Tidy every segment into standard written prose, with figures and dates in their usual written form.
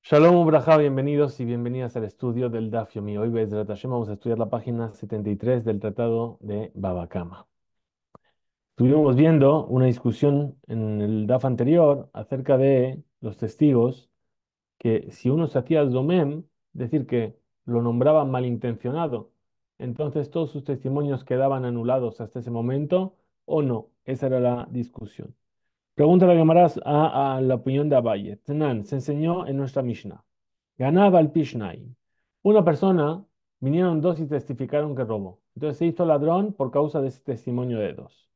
Shalom Ubraja, bienvenidos y bienvenidas al estudio del Daf Yomi. Hoy, Be'ezrat Hashem, vamos a estudiar la página 73 del Tratado de Baba Kama. Estuvimos viendo una discusión en el Daf anterior acerca de los testigos, que si uno se hacía Zomem, decir que lo nombraban malintencionado, entonces todos sus testimonios quedaban anulados hasta ese momento o no. Esa era la discusión. Pregunta la Gemara a la opinión de Abaye. Tanan, se enseñó en nuestra Mishnah. Ganaba el Pishnai. Una persona, vinieron dos y testificaron que robó. Entonces se hizo ladrón por causa de ese testimonio de dos.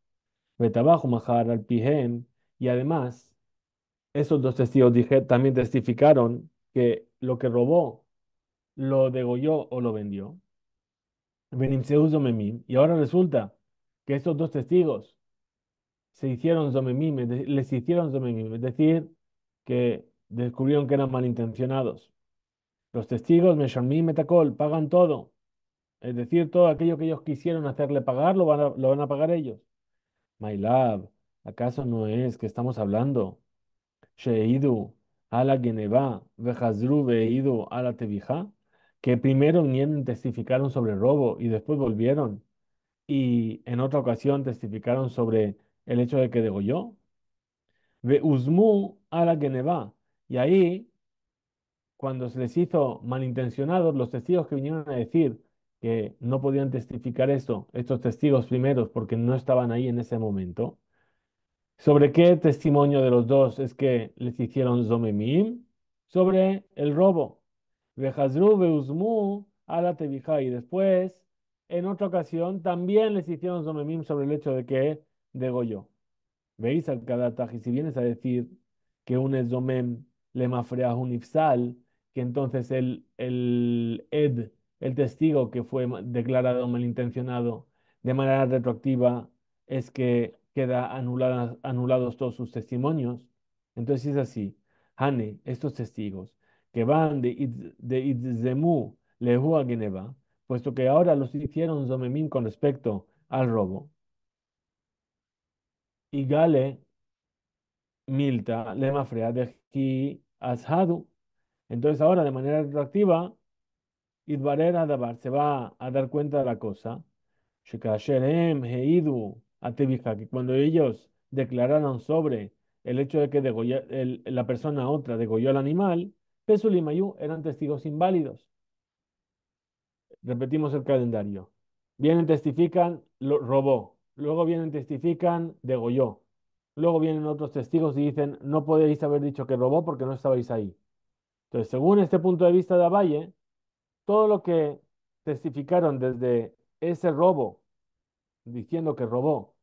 Betabajo Mahar al Pihem. Y además, esos dos testigos también testificaron que lo que robó lo degolló o lo vendió. Benimseu Zomemim. Y ahora resulta que estos dos testigos se hicieron Zomemim, les hicieron Zomemim, es decir, que descubrieron que eran malintencionados. Los testigos, Meshalmim Metacol, pagan todo. Es decir, todo aquello que ellos quisieron hacerle pagar, lo van a pagar ellos. My love, ¿acaso no es que estamos hablando? Sheidu, ala Geneva, Vejazru, Veidu, ala Tevija, que primero vinieron y testificaron sobre el robo y después volvieron y en otra ocasión testificaron sobre el hecho de que degolló. Ve Uzmu ala Geneva. Y ahí, cuando se les hizo malintencionados, los testigos que vinieron a decir que no podían testificar esto, estos testigos primeros, porque no estaban ahí en ese momento, ¿sobre qué testimonio de los dos es que les hicieron Zomemim? Sobre el robo. Vejazru veuzmu ala tebijá. Y después, en otra ocasión, también les hicieron Zomemim sobre el hecho de que degolló. ¿Veis al Kadataj? Y si vienes a decir que un Ezomem le mafrea un ifsal, que entonces el ed, el testigo que fue declarado malintencionado de manera retroactiva, es que queda anulados todos sus testimonios. Entonces, si es así, Hane, estos testigos que van de Itzemu lehu a Geneva, puesto que ahora los hicieron Zomemim con respecto al robo, y Gale Milta, lema frea de ki ashadu. Entonces ahora de manera retroactiva, Idbarer Adabar se va a dar cuenta de la cosa. Shekasherem heidu atevija, que cuando ellos declararon sobre el hecho de que la persona otra degolló al animal, Pesulimayu eran testigos inválidos. Repetimos el calendario. Vienen, testifican, lo robó. Luego vienen, testifican, degolló. Luego vienen otros testigos y dicen, no podéis haber dicho que robó porque no estabais ahí. Entonces, según este punto de vista de Abaye, todo lo que testificaron desde ese robo, diciendo que robó,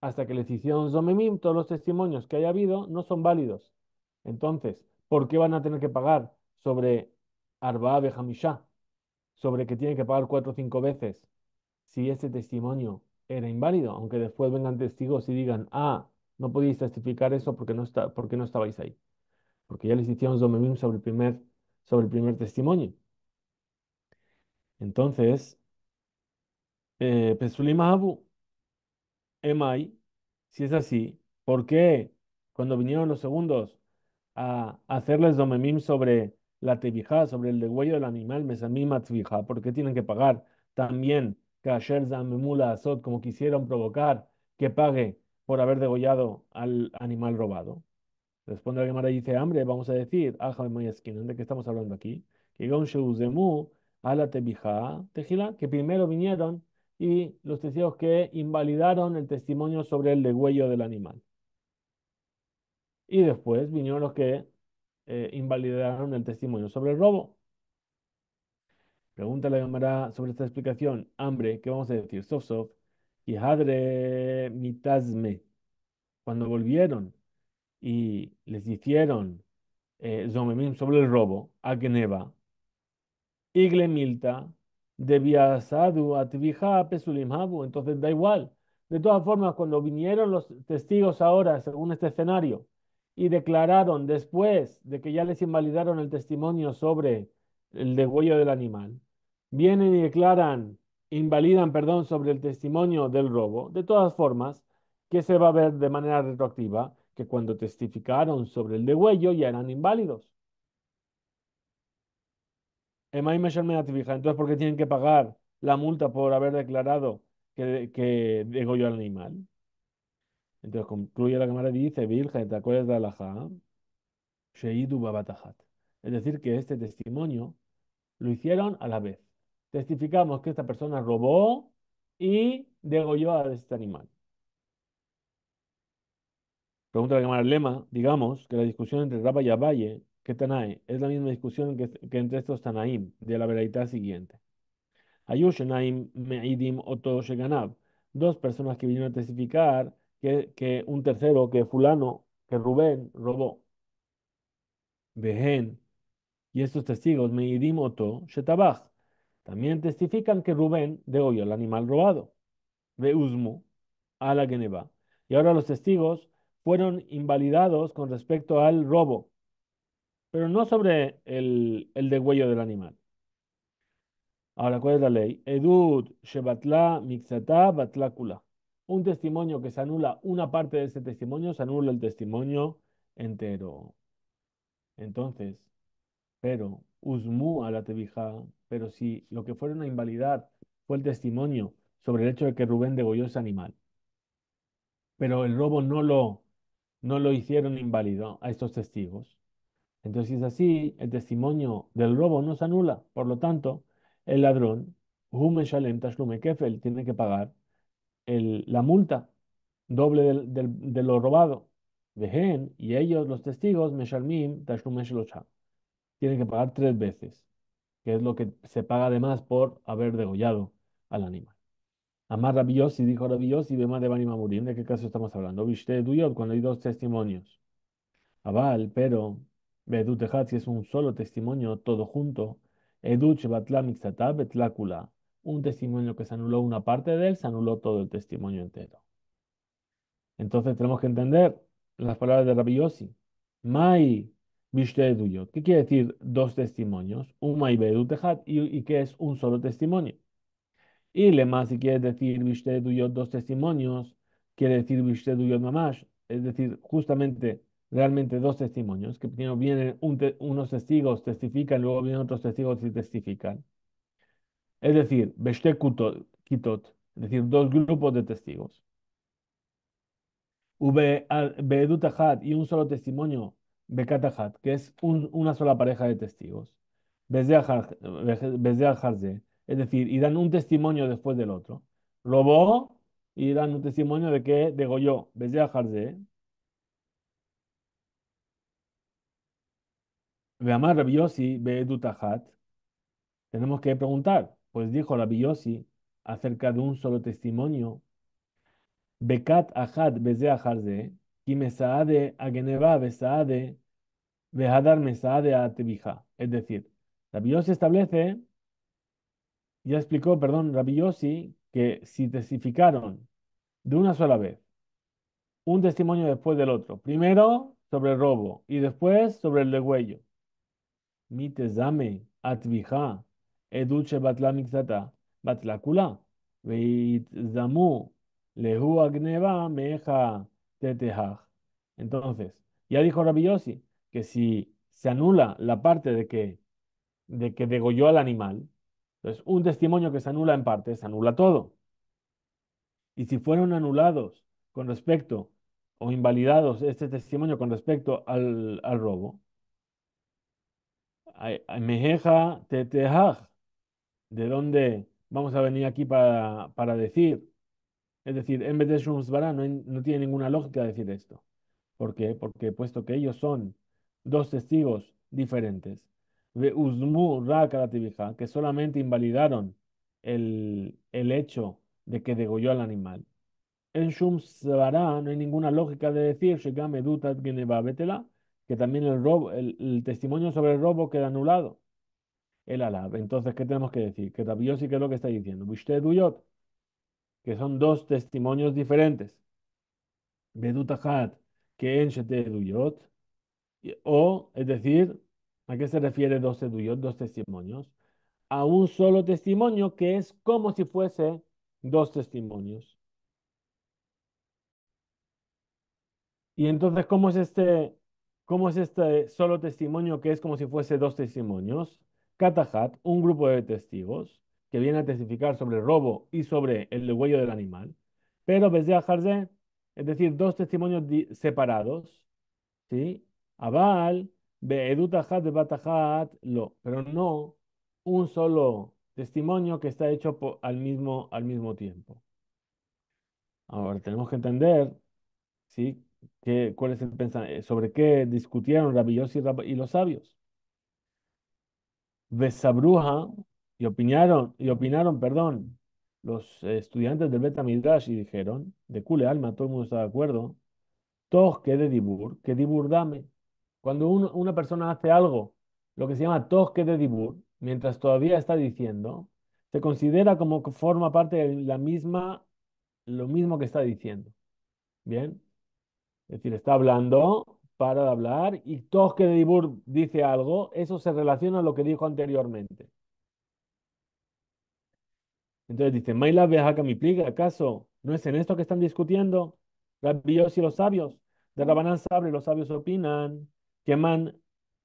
hasta que les hicieron Zomemim, todos los testimonios que haya habido no son válidos. Entonces, ¿por qué van a tener que pagar sobre Arba Behamisha? Sobre que tienen que pagar 4 o 5 veces si ese testimonio era inválido, aunque después vengan testigos y digan, no podéis testificar eso porque no estabais ahí, porque ya les hicieron Zomemim sobre el primer testimonio. Entonces, Pesulim Ahabu, Emai, si es así, ¿por qué cuando vinieron los segundos a hacerles domemim sobre la tebijá, sobre el degüello del animal, mesamim atzvijá? ¿Por qué tienen que pagar también kasher zamemula azot, como quisieron provocar que pague por haber degollado al animal robado? Responde la Gemara y dice, hambre, vamos a decir, aja mayaskin, ¿de qué estamos hablando aquí? Que gon sheuzemu ala tebijá tejila, que primero vinieron y los testigos que invalidaron el testimonio sobre el degüello del animal. Y después vinieron los que invalidaron el testimonio sobre el robo. Pregunta la Gemara sobre esta explicación. Hambre, ¿qué vamos a decir? Sof sof. Y hadre mitazme. Cuando volvieron y les hicieron Zomemim sobre el robo a Geneva, Igle Milta, debía Sadu Atvija Pesulim Habu, entonces da igual. De todas formas, cuando vinieron los testigos ahora, según este escenario, y declararon después de que ya les invalidaron el testimonio sobre el degüello del animal, vienen y declaran, invalidan, perdón, sobre el testimonio del robo, de todas formas, que se va a ver de manera retroactiva que cuando testificaron sobre el degüello ya eran inválidos. Emay Meshalme Ativija. Entonces, ¿por qué tienen que pagar la multa por haber declarado que degolló al animal? Entonces, concluye la cámara y dice, Virgen, ¿te acuerdas de Alajá? Sheidu Babatajat. Es decir, que este testimonio lo hicieron a la vez. Testificamos que esta persona robó y degolló a este animal. Pregunta la cámara Lema, digamos que la discusión entre Rabba y Abaye, que Tanae, es la misma discusión que entre estos Tanaim, de la veredad siguiente. Ayushanaim Meidim Oto Sheganab. Dos personas que vinieron a testificar que un tercero, que fulano, que Rubén robó. Behen. Y estos testigos, Meidim Oto Shetabach, también testifican que Rubén degolló el animal robado. Beuzmu a la Geneva. Y ahora los testigos fueron invalidados con respecto al robo, pero no sobre el degüello del animal. Ahora, ¿cuál es la ley? Edud shebatla mixata batla kula. Un testimonio que se anula una parte de ese testimonio, se anula el testimonio entero. Entonces, pero, usmu a la tebija, pero si lo que fueron a invalidar fue el testimonio sobre el hecho de que Rubén degolló ese animal, pero el robo no lo hicieron inválido a estos testigos. Entonces, si es así, el testimonio del robo no se anula. Por lo tanto, el ladrón, Hu Meshalem Tashlume Kefel, tiene que pagar la multa doble de lo robado. Vehen, y ellos, los testigos, Meshalmim Tashlume Shelosha, tienen que pagar 3 veces, que es lo que se paga además por haber degollado al animal. Amar Rabbi Yossi, dijo Rabbi Yossi, Bema de Bani Mamurim, ¿de qué caso estamos hablando? Viste Duyot, cuando hay dos testimonios. Aval, pero, Bedut Ejad, si es un solo testimonio, todo junto. Edut Shebatla Mixatá Betlácula. Un testimonio que se anuló una parte de él, se anuló todo el testimonio entero. Entonces tenemos que entender las palabras de Rabbi Yossi. Mai Viste Duyot. ¿Qué quiere decir dos testimonios? Un Mai Bedut Ejad y qué es un solo testimonio. Y lema, si quieres decir Vishte Duyot, dos testimonios, quiere decir Vishte Duyot Mamash, es decir, justamente, realmente dos testimonios, que primero vienen unos testigos, testifican, luego vienen otros testigos y testifican. Es decir, Beshte Kitot, es decir, dos grupos de testigos. Beedut Ahad y un solo testimonio, Bekat Ahad, que es una sola pareja de testigos. Bezde Harze, es decir, y dan un testimonio después del otro. Robó y dan un testimonio de que degolló. Bezde Harze, Beamar Rabbi Yossi, Beedut Ahad. Tenemos que preguntar, pues dijo Rabbi Yossi acerca de un solo testimonio. Bekat Ahad, Bezde Harze, y Mesaade Ageneva, Besaade. Vejadar mesade a tebija. Es decir, Rabbi Yossi establece, ya explicó, perdón, Rabbi Yossi, que si testificaron de una sola vez, un testimonio después del otro, primero sobre el robo y después sobre el degüello, mitezame atvija, eduche batla mixata, batla kula, veitzamu lehu agneva meja tetehaj. Entonces, ya dijo Rabbi Yossi que si se anula la parte de que degolló al animal, entonces un testimonio que se anula en parte, se anula todo. Y si fueron anulados con respecto o invalidados este testimonio con respecto al robo, mejeja tetehaj, ¿de dónde vamos a venir aquí para decir? Es decir, en vez de Shumsbará no tiene ninguna lógica decir esto. ¿Por qué? Porque puesto que ellos son dos testigos diferentes, de Uzmu Raka Tibija, que solamente invalidaron el hecho de que degolló al animal. En Shum Svara no hay ninguna lógica de decir Shegam Edutat Geneva Betela, que también el testimonio sobre el robo queda anulado. El alab. Entonces, ¿qué tenemos que decir? Que Rabbi Yossi, ¿qué es lo que está diciendo? Bishte Duyot, que son dos testimonios diferentes. Bedut Achat, que en Shete Duyot. O, es decir, ¿a qué se refiere dos eduyot, dos testimonios? A un solo testimonio que es como si fuese dos testimonios. Y entonces, ¿cómo es este solo testimonio que es como si fuese dos testimonios? Katahat, un grupo de testigos que viene a testificar sobre el robo y sobre el degüello del animal, pero Bezeh Harzé, es decir, dos testimonios separados, ¿sí? Abal, Be'edut Ajat Bebat Ajat, lo, pero no un solo testimonio que está hecho al mismo tiempo. Ahora tenemos que entender, ¿sí? ¿Cuál es el pensamiento? ¿Sobre qué discutieron Rabbi Yossi y los sabios? Besabruja y opinaron, perdón, los estudiantes del Bet Midrash y dijeron, de Kule Alma, todo el mundo está de acuerdo, Toj que de Dibur, que Dibur dame. Cuando una persona hace algo, lo que se llama Toj que de Dibur, mientras todavía está diciendo, se considera como que forma parte de lo mismo que está diciendo. ¿Bien? Es decir, está hablando, para de hablar, y Toj que de Dibur dice algo, eso se relaciona a lo que dijo anteriormente. Entonces dice, Maila Bejaca mi pliga, ¿acaso no es en esto que están discutiendo? Rabbi Yossi y los sabios. De Rabanán Sabre, los sabios opinan que man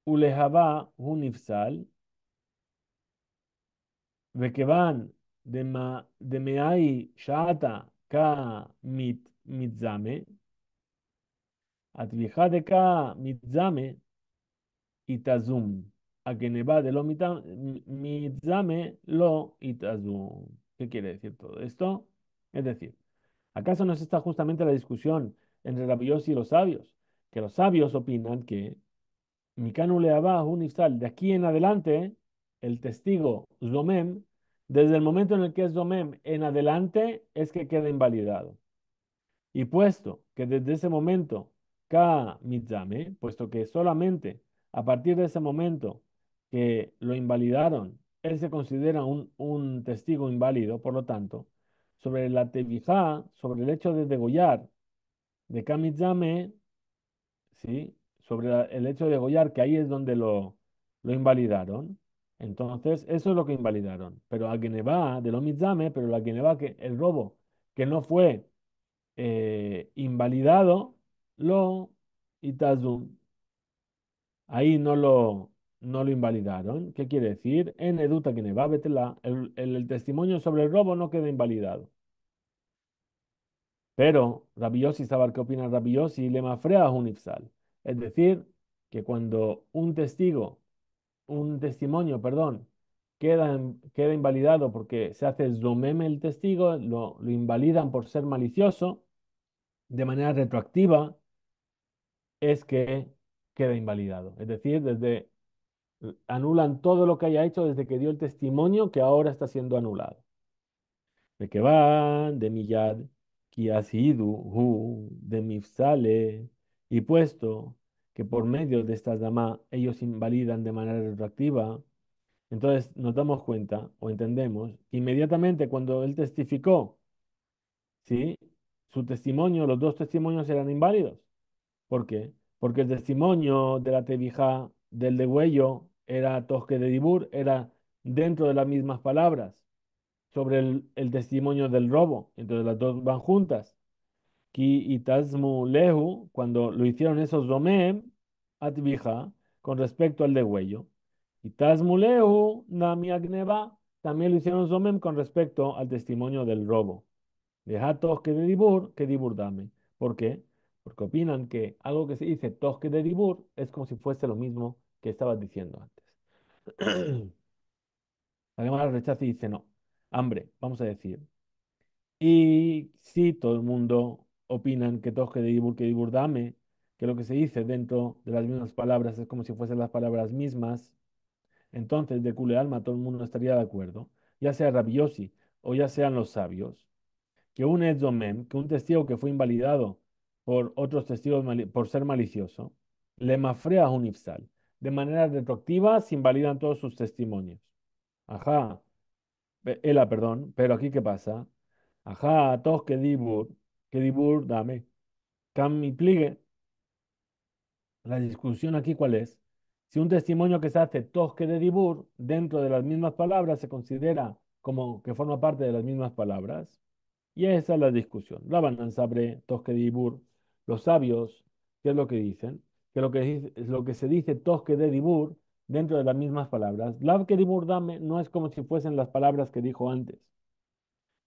ulejaba unifsal, ve que van de meai shata ka mitzame, atvija de ka mitzame itazum, a que neva de lo mitzame lo itazum. ¿Qué quiere decir todo esto? Es decir, ¿acaso no es esta justamente la discusión entre Rabbi Yossi y los sabios? Que los sabios opinan que Mikanu Leabá Unifsal, de aquí en adelante, el testigo Zomem, desde el momento en el que es Zomem en adelante, es que queda invalidado. Y puesto que desde ese momento, Ka Mitzame, puesto que solamente a partir de ese momento que lo invalidaron, él se considera un testigo inválido, por lo tanto, sobre la Tevijá, sobre el hecho de degollar de Ka Mitzame, ¿sí? Sobre el hecho de degollar, que ahí es donde lo invalidaron. Entonces, eso es lo que invalidaron. Pero a Genevá, de lo Mitzame, pero la Genevá, que el robo que no fue invalidado, lo Itazum, ahí no lo invalidaron. ¿Qué quiere decir? En Eduta Genevá, Betela, el testimonio sobre el robo no queda invalidado. Pero Rabbi Yossi, ¿sabe qué opina Rabbi Yossi? Le mafrea un ifsal. Es decir, que cuando un testimonio, perdón, queda invalidado porque se hace zomeme el testigo, lo invalidan por ser malicioso, de manera retroactiva, es que queda invalidado. Es decir, anulan todo lo que haya hecho desde que dio el testimonio que ahora está siendo anulado. De que van de Millad, que ha sido de Mifsale, y puesto que por medio de estas damas ellos invalidan de manera retroactiva, entonces nos damos cuenta o entendemos que inmediatamente cuando él testificó, ¿sí? Su testimonio, los dos testimonios eran inválidos. ¿Por qué? Porque el testimonio de la Tevijá del degüello era Tosque de Dibur, era dentro de las mismas palabras sobre el testimonio del robo. Entonces las dos van juntas. Ki itasmu lehu, cuando lo hicieron esos domem, atvija, con respecto al degüello. Itasmu lehu, nami agneva, también lo hicieron domem con respecto al testimonio del robo. Deja tosque de dibur, que dibur dame. ¿Por qué? Porque opinan que algo que se dice tosque de dibur es como si fuese lo mismo que estabas diciendo antes. La Gemara rechaza y dice no. Hambre, vamos a decir. Y si todo el mundo opinan que toque de Ibur que Ibur dame, que lo que se dice dentro de las mismas palabras es como si fuesen las palabras mismas, entonces de Kule Alma todo el mundo estaría de acuerdo, ya sea Rabbi Yossi o ya sean los sabios, que un Edzomem, que un testigo que fue invalidado por otros testigos por ser malicioso, le mafrea un ifsal. De manera retroactiva se invalidan todos sus testimonios. Ajá, perdón, pero aquí ¿qué pasa? Ajá, tos que dibur, dame. Cam mi pligue. La discusión aquí ¿cuál es? Si un testimonio que se hace tos que de dibur, dentro de las mismas palabras, se considera como que forma parte de las mismas palabras. Y esa es la discusión. Rabanan sabre tos que dibur. Los sabios, ¿qué es lo que dicen? Que lo que se dice tos que de dibur dentro de las mismas palabras. Lav que dame no es como si fuesen las palabras que dijo antes.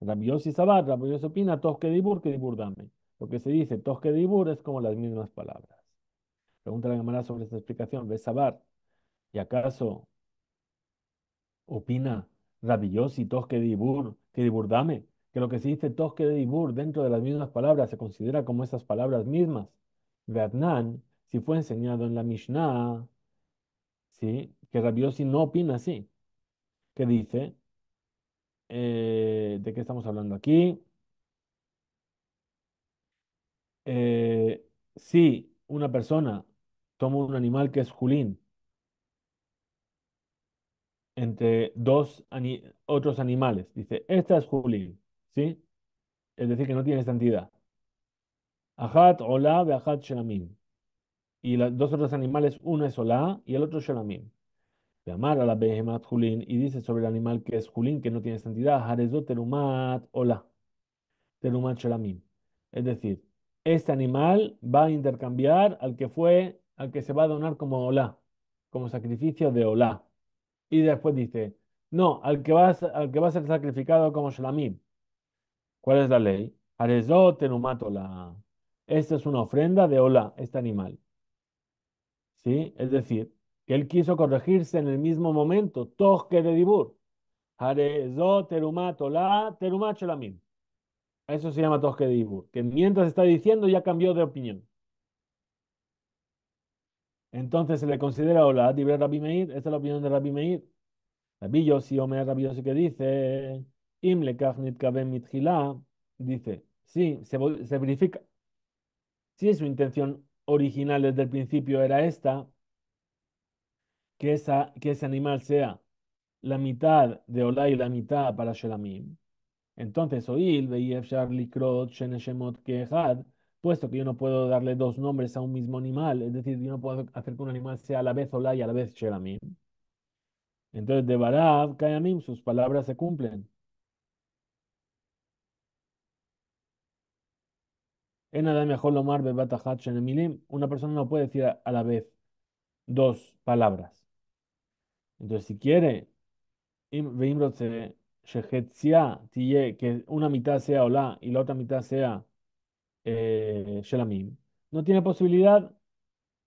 Rabbi Yossi Sabat, Rabbi Yossi opina, tos que dibur dame. Lo que se dice tos que dibur es como las mismas palabras. Pregunta la Gemara sobre esta explicación. ¿Ves Sabat? ¿Y acaso opina Rabbi Yossi tos que dibur dame? Que lo que se dice tos que dibur dentro de las mismas palabras se considera como esas palabras mismas. Beatnan, si fue enseñado en la Mishnah, ¿sí? Que Rabbi Yossi no opina así. Que dice, ¿de qué estamos hablando aquí? eh, si una persona toma un animal que es julín entre otros animales, dice, esta es julín, ¿sí? Es decir, que no tiene santidad. Ajat, olá, beajat, shelamim. Y los dos otros animales, uno es olá y el otro shelamim. Llamar a la behemat julín y dice sobre el animal que es julín, que no tiene santidad, harezot terumat olá, terumat shelamim. Es decir, este animal va a intercambiar al que se va a donar como olá, como sacrificio de olá. Y después dice, no, al que va a ser sacrificado como Shlamim. ¿Cuál es la ley? Arezot tenumátola. Esta es una ofrenda de olá, este animal. ¿Sí? Es decir, que él quiso corregirse en el mismo momento. Toque de dibur. Arezot tenumátola, terumat Shlamim. Eso se llama toque de dibur. Que mientras está diciendo ya cambió de opinión. Entonces se le considera olá, dibre Rabbi Meir. Esta es la opinión de Rabbi Meir. Rabbi Yossi Omer, Rabbi Yossi que dice, Im lekach nitkaven mitchila, dice, sí, se verifica. Si su intención original desde el principio era esta, que ese animal sea la mitad de Olá y la mitad para Shelamim, entonces Oil, Veiyefshar Likrot, Shene Shemot Kehad, puesto que yo no puedo darle dos nombres a un mismo animal, es decir, yo no puedo hacer que un animal sea a la vez Olá y a la vez Shelamim. Entonces, de Barav, Kayamim, sus palabras se cumplen. En Adam mejor lomar bebat achat shenem una persona no puede decir a la vez dos palabras. Entonces, si quiere, veimrotze shehetzia tiye, que una mitad sea olá y la otra mitad sea shelamim, no tiene posibilidad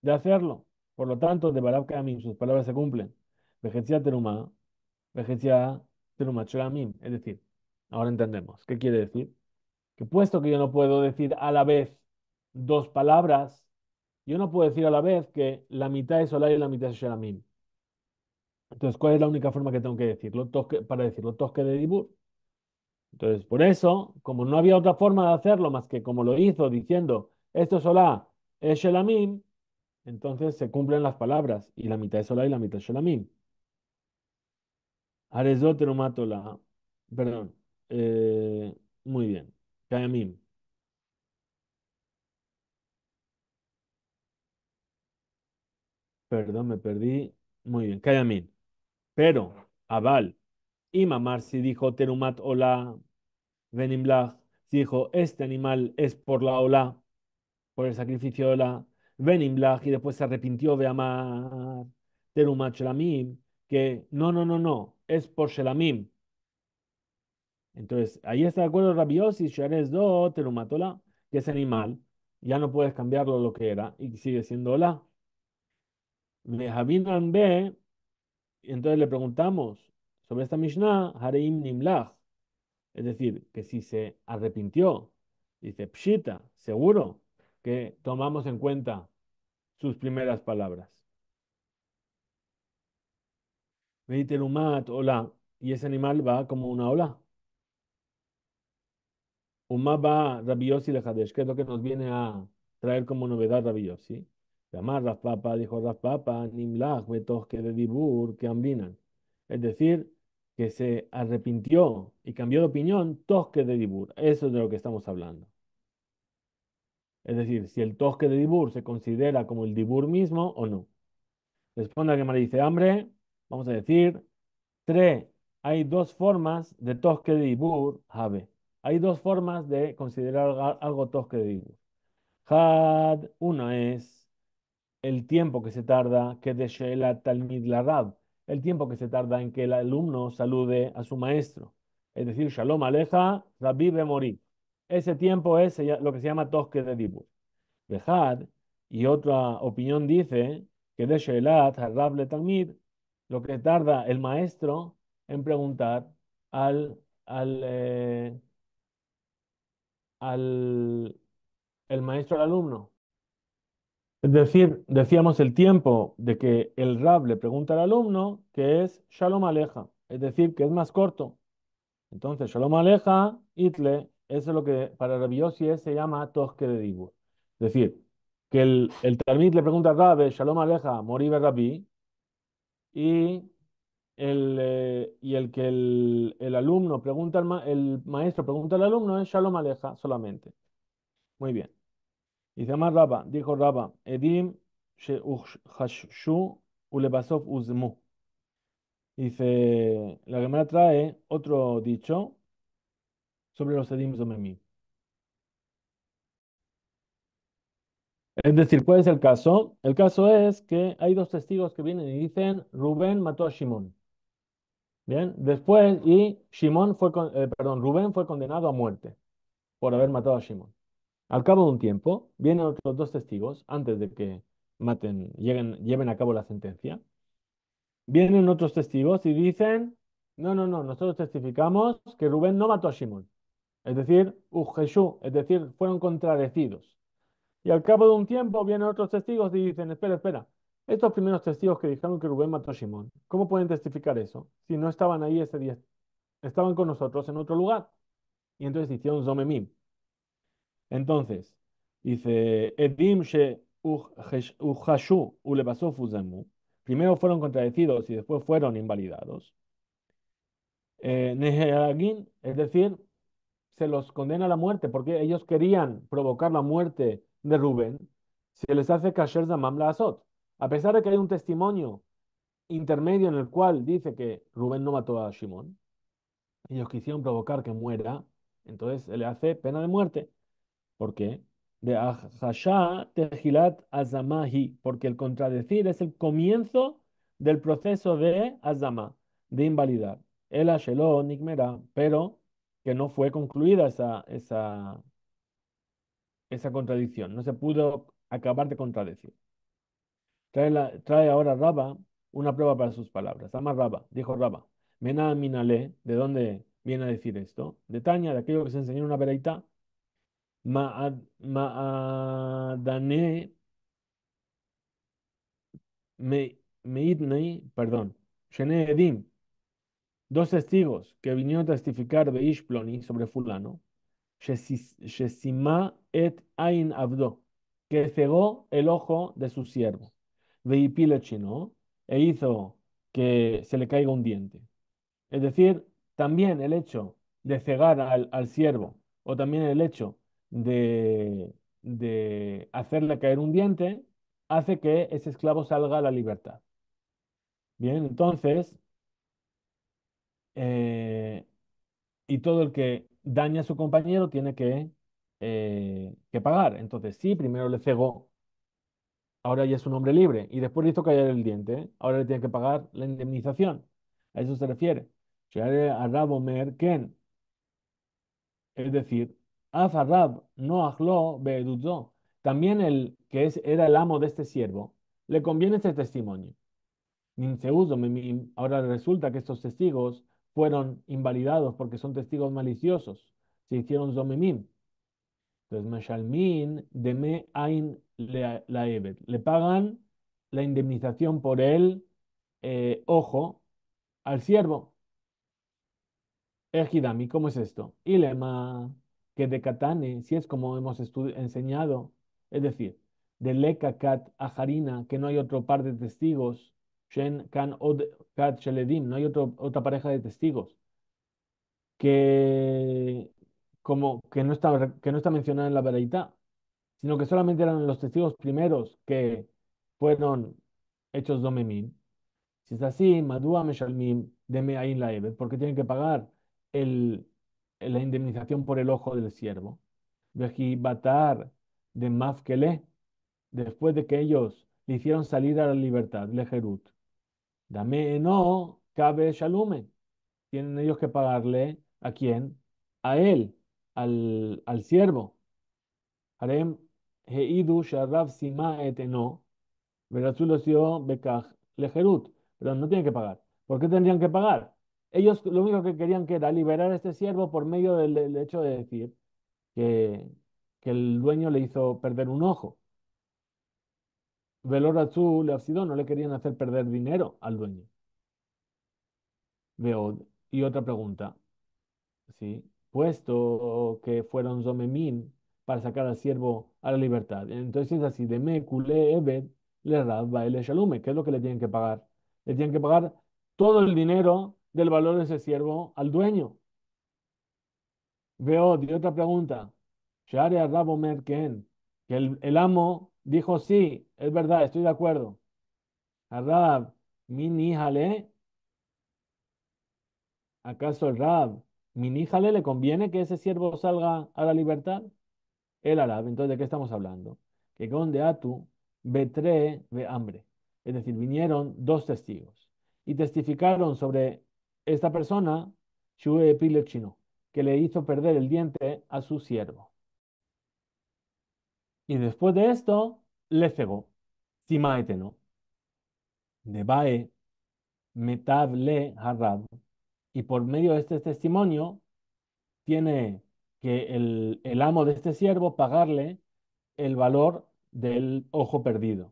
de hacerlo. Por lo tanto, de barab kamim, sus palabras se cumplen. Vejetzia teruma, vejetzia teruma shelamim. Es decir, ahora entendemos. ¿Qué quiere decir? Que puesto que yo no puedo decir a la vez dos palabras, yo no puedo decir a la vez que la mitad es Olá y la mitad es Shelamim. Entonces, ¿cuál es la única forma que tengo que decirlo? Para decirlo, tosque de Dibur. Entonces, por eso, como no había otra forma de hacerlo más que como lo hizo diciendo, esto es Olá, es Shelamim, entonces se cumplen las palabras y la mitad es Olá y la mitad es Shelamim. Arezot la. Perdón. eh, muy bien. Kayamim. Perdón, me perdí. Muy bien. Kayamim. Pero, Abal, y Mamar si dijo Terumat Ola, Benimblach, si dijo este animal es por la Ola, por el sacrificio de Ola, Benimblach, y después se arrepintió de Amar Terumat Shelamim, que no, es por Shelamim. Entonces, ahí está de acuerdo Rabbi Yossi, Shares do Terumat Ola, que ese animal ya no puedes cambiarlo lo que era y sigue siendo Ola. Vejavinan be, y entonces le preguntamos sobre esta Mishnah, Hareim Nimlach. Es decir, que si se arrepintió, dice Pshita, seguro que tomamos en cuenta sus primeras palabras. Veiterumat, hola, y ese animal va como una ola. Uma va Rabbi Yossi de Hadesh, que es lo que nos viene a traer como novedad Rabbi Yossi. Llamar Raf Papa, dijo Raf Papa, Nimlach, Betos que de Dibur, que ambinan. Es decir, que se arrepintió y cambió de opinión, Tosque de Dibur. Eso es de lo que estamos hablando. Es decir, si el tosque de Dibur se considera como el Dibur mismo o no. Responde a que me dice hambre, vamos a decir, tres. Hay dos formas de tosque de Dibur, Jave. Hay dos formas de considerar algo tosque de Dibur. Had, una es el tiempo que se tarda que de She'elat Talmid la Rab, el tiempo que se tarda en que el alumno salude a su maestro. Es decir, Shalom Aleja, Rabbi Bemori. Ese tiempo es lo que se llama Tosque de Dibur. Dejad, y otra opinión dice que de She'elat Harab le Talmid, lo que tarda el maestro en preguntar al, al, eh, al el maestro al alumno. Es decir, decíamos el tiempo de que el Rab le pregunta al alumno, que es Shalom Aleja, es decir, que es más corto. Entonces, Shalom Aleja, Itle, eso es lo que para Rabbi Yossi se llama Tosque de Dibur. Es decir, que el Talmid le pregunta al Rab, Shalom Aleja, Moribe Rabbi, y el que el alumno pregunta el maestro pregunta al alumno es Shalom Aleja solamente. Muy bien. Dice más Raba, dijo Raba, Edim Shehashu Ulebasov Uzmu. Dice, la Gemara trae otro dicho sobre los Edim Zomemim. Es decir, ¿cuál es el caso? El caso es que hay dos testigos que vienen y dicen, Rubén mató a Shimón. Bien, después, y perdón, Rubén fue condenado a muerte por haber matado a Shimón. Al cabo de un tiempo, vienen otros dos testigos, antes de que lleven a cabo la sentencia. Vienen otros testigos y dicen, no, no, no, nosotros testificamos que Rubén no mató a Shimón. Es decir, Jesús, es decir, fueron contradecidos. Y al cabo de un tiempo vienen otros testigos y dicen, espera, espera, estos primeros testigos que dijeron que Rubén mató a Shimón, ¿cómo pueden testificar eso? Si no estaban ahí ese día, estaban con nosotros en otro lugar. Y entonces hicieron Zomemim. Entonces, dice, Edim she Uhashu ulebasov uzemu. Primero fueron contradecidos y después fueron invalidados. Neheagin, es decir, se los condena a la muerte porque ellos querían provocar la muerte de Rubén. Se les hace kasher zamam la azot. A pesar de que hay un testimonio intermedio en el cual dice que Rubén no mató a Shimón, ellos quisieron provocar que muera, entonces se le hace pena de muerte. ¿Por qué? De Ahasha Tejilat Azamahi, porque el contradecir es el comienzo del proceso de Azama, de invalidar. El Ashelo Nikmera, pero que no fue concluida esa contradicción, no se pudo acabar de contradecir. Trae ahora Raba una prueba para sus palabras. Ama Raba, dijo Raba, Mena Minale, ¿de dónde viene a decir esto? De Tania, de aquello que se enseñó en una veraita. Ma'adane Meidnei, perdón, Shene Edim, dos testigos que vinieron a testificar de Ishploni sobre fulano, Shesima et Ain Abdo, que cegó el ojo de su siervo, Veipile chino, e hizo que se le caiga un diente. Es decir, también el hecho de cegar al siervo o también el hecho de hacerle caer un diente hace que ese esclavo salga a la libertad. Bien, entonces, eh, y todo el que daña a su compañero tiene que pagar. Entonces, sí, primero le cegó, ahora ya es un hombre libre, y después le hizo caer el diente, ahora le tiene que pagar la indemnización. A eso se refiere. Share Arab Omer Ken. Es decir, Azarrab no ajló beedudzó. También el que era el amo de este siervo, le conviene este testimonio. Ninseudo memim. Ahora resulta que estos testigos fueron invalidados porque son testigos maliciosos. Se hicieron zomemim. Entonces, Mashalmin de me ain la evet. Le pagan la indemnización por el ojo al siervo. Ejidami, ¿cómo es esto? Ilema, que de katane, si es como hemos enseñado, es decir, de leka kat ajarina, que no hay otro par de testigos, shen kan od kat sheledim, no hay otra pareja de testigos, que como que no está mencionada en la Baraitá, sino que solamente eran los testigos primeros que fueron hechos domemim. Si es así, Madua Meshalmim deme ahí la Evet, porque tienen que pagar el, la indemnización por el ojo del siervo. Veji Batar de Mafkele, después de que ellos le hicieron salir a la libertad, lejerut. Dame no, cabe shalume. Tienen ellos que pagarle ¿a quién? A él, al siervo. Harem heidu sharab sima et eno, verazu los dio bekaj lejerut. Pero no tienen que pagar. ¿Por qué tendrían que pagar? Ellos lo único que querían que era liberar a este siervo por medio del hecho de decir que, que el dueño le hizo perder un ojo. Velorazú le no le querían hacer perder dinero al dueño. Veod. Y otra pregunta. ¿Sí? Puesto que fueron Zomemim para sacar al siervo a la libertad. Entonces es así, de Mekule Ebed le Rabba el Shalume, ¿qué es lo que le tienen que pagar? Le tienen que pagar todo el dinero del valor de ese siervo al dueño. Veo, y otra pregunta. Share a Rabo Merken, que el amo dijo, sí, es verdad, estoy de acuerdo. Arab, mini jale, ¿acaso el Rab, mini jale le conviene que ese siervo salga a la libertad? El árabe. Entonces, ¿de qué estamos hablando? Que con de atu, betre, ve hambre. Es decir, vinieron dos testigos y testificaron sobre esta persona, Shue Pilechino, que le hizo perder el diente a su siervo. Y después de esto, le cegó. Simaeteno, de Bae, Metab le Harrab. Y por medio de este testimonio, tiene que el amo de este siervo pagarle el valor del ojo perdido.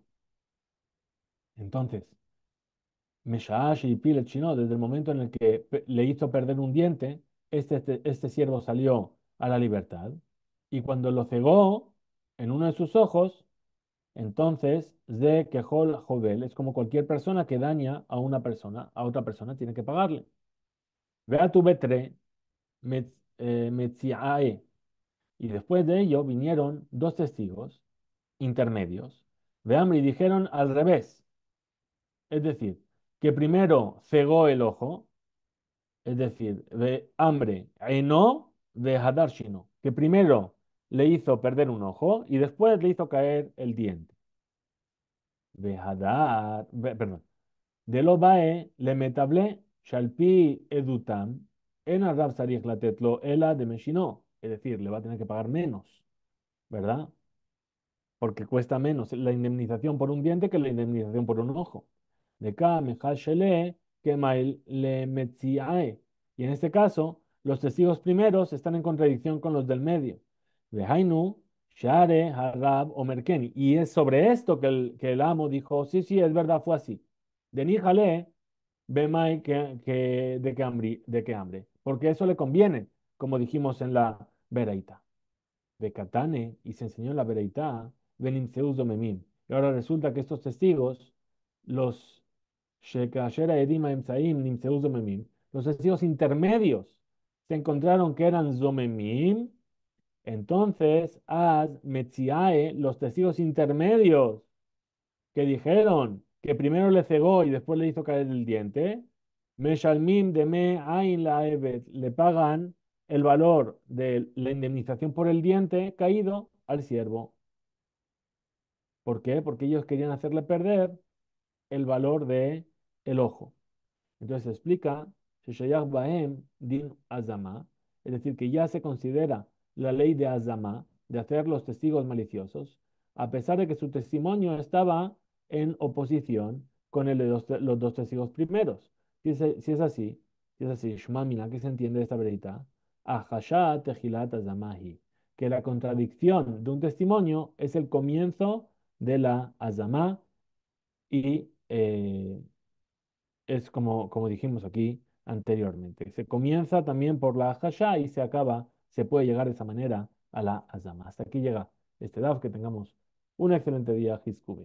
Entonces, Meshaash y Pilet Chino, desde el momento en el que le hizo perder un diente, este siervo salió a la libertad. Y cuando lo cegó en uno de sus ojos, entonces, Ze Kehol Jovel, es como cualquier persona que daña a una persona, a otra persona tiene que pagarle. Vea tu betre, metziae. Y después de ello vinieron dos testigos intermedios. Vean, y dijeron al revés. Es decir, que primero cegó el ojo, es decir, de hambre, no de hadarshino, que primero le hizo perder un ojo y después le hizo caer el diente. De hadar, perdón, de lo bae le metable shalpi edutam en arrab sarich latetlo ela de meshino, es decir, le va a tener que pagar menos, ¿verdad? Porque cuesta menos la indemnización por un diente que la indemnización por un ojo. De ka mejal shele que mail le metziae. Y en este caso, los testigos primeros están en contradicción con los del medio. De hainu, share, harab o merkeni. Y es sobre esto que el amo dijo, sí, sí, es verdad, fue así. De ni jale, bemai de que hambre. Porque eso le conviene, como dijimos en la Beraita de Catane y se enseñó la Bereitá, Benimseus Domemim. Y ahora resulta que estos testigos, los Shekashera Edima Emsaim Nimseus Domemim, los testigos intermedios, se encontraron que eran Zomemim, entonces Az Metziae, los testigos intermedios que dijeron que primero le cegó y después le hizo caer el diente, Meshalmim de me ain la evet, le pagan el valor de la indemnización por el diente caído al siervo. ¿Por qué? Porque ellos querían hacerle perder el valor de el ojo. Entonces se explica, Sheshayach Bahem Din Azama, es decir, que ya se considera la ley de Azama, de hacer los testigos maliciosos, a pesar de que su testimonio estaba en oposición con el de los dos testigos primeros. Si es así, Shema Mina, ¿qué se entiende de esta verdad? Ahasha Tejilat Azamahi, que la contradicción de un testimonio es el comienzo de la Azama y es como dijimos aquí anteriormente. Se comienza también por la hasha y se acaba, se puede llegar de esa manera a la azama. Hasta aquí llega este DAF, que tengamos un excelente día, Hisku